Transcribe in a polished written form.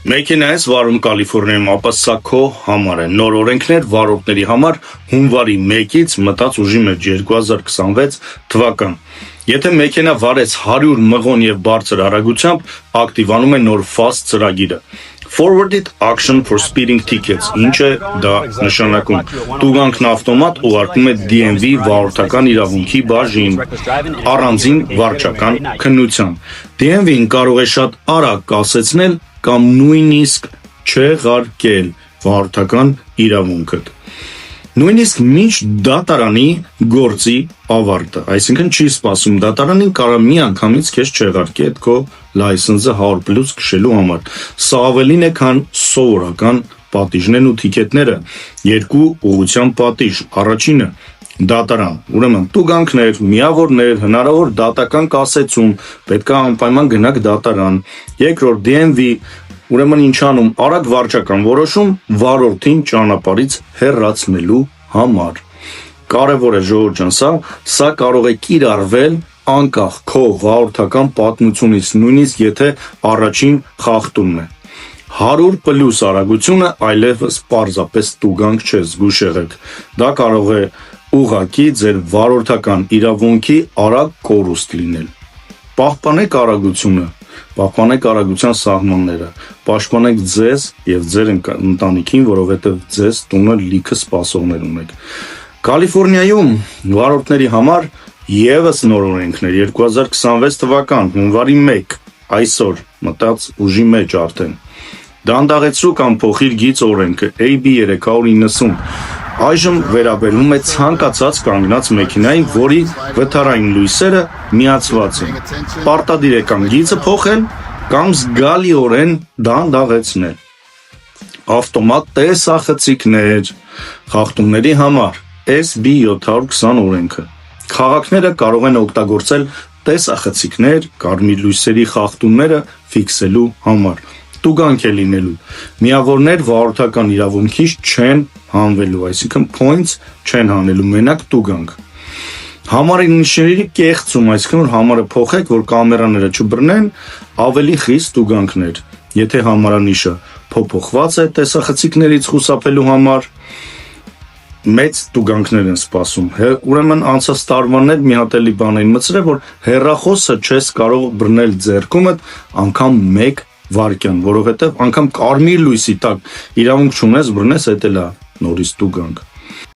Մեքենա ես վարում Կալիֆոռնիայում, ապա սա քո համար է։ Նոր օրենքներ վարորդների համար հունվարի 1-ից մտած ուժի մեջ 2026 թվական։ Եթե մեքենա վարես 100 մղոն եւ բարձր արագությամբ, ակտիվանում է նոր FAST ծրագիրը։ Forwarded Action for Speeding Tickets, ինչ է դա նշանակում։ Տուգանքն ավտոմատ ուղարկում է DMV վարորդական իրավունքի բաժին, առանձին վարչական քննության։ DMV-ն կարող է շատ արագ կասեցնել կամ նույնիսկ չեղարկել վարորդական իրավունքդ։ Նույնիսկ մինչ դատարանի գործի ավարտը, այսինքն չի սպասում դատարանին, կարող մի անգամից քեզ չեղարկի այդ քո լայսենսը 100+ քշելու համար։ Սա ավելին է, քան սովորական պատիժներն ու թիքետները, երկու ուղղության պատիժ։ Առաջինը դատարան, ուրեմն տուգանքներ, միավորներ, հնարավոր դատական կասեցում, պետք է անպայման գնաք դատարան։ Երկրորդ DMV, ուրեմն ինչ անում, արագ վարչական որոշում վարորդին ճանապարհից հեռացնելու համար։ Կարևոր է ժողովուրդ ջան, սա կարող է կիրառվել անկախ քո վարորդական պատմությունից, նույնիսկ եթե առաջին խախտումն է։ 100+ արագությունը այլևս պարզապես տուգանք չէ, զգույշ եղեք։ Դա կարող է ուղղակի ձեր վարորդական իրավունքի արագ կորուստ լինել։ Պահպանեք արագությունը, պահպանեք արագության սահմանները, պաշտպանեք ձեզ եւ ձեր ընտանիքին, որովհետեւ ձեզ տունը լիքը սպասողներ ունեք։ Կալիֆոռնիայում վարորդների համար եւս նոր օրենքներ 2026 թվական հունվարի 1 այսօր մտած ուժի մեջ արդեն։ Դանդաղեցրու կամ փոխիր գիծ օրենքը AB 390 այժմ վերաբերում է ցանկացած կանգնած մեքենայի, որի վթարային լույսերը միացված են։ Պարտադիր է կամ գիծը փոխել, կամ զգալիորեն դանդաղեցնել։ Ավտոմատ տեսախցիկներ խախտումների համար SB 720 օրենքը։ Քաղաքները կարող են օգտագործել տեսախցիկներ կարմիր լույսերի խախտումները ֆիքսելու համար։ Տուգանք է լինելու։ Միավորներ վարորդական իրավունքից չեն հանվելու, այսինքն points չեն հանելու, մենակ տուգանք։ Համարինիշների կեղծում, այսինքն որ համարը փոխեք, որ կամերաները չբռնեն, ավելի խիստ տուգանքներ։ Եթե համարանիշը փոփոխված է տեսախցիկներից խուսափելու համար, մեծ տուգանքներ են սպասում։ Ուրեմն անցած տարվաններ մի հատ էլի բան էին մտցրել, որ հեռախոսը չես կարող բռնել ձեռքումդ անգամ 1 վայրկյան, որովհետև անգամ կարմիր լույսի տակ իրավունք չունես բռնես, դա էլ է նորից տուգանք։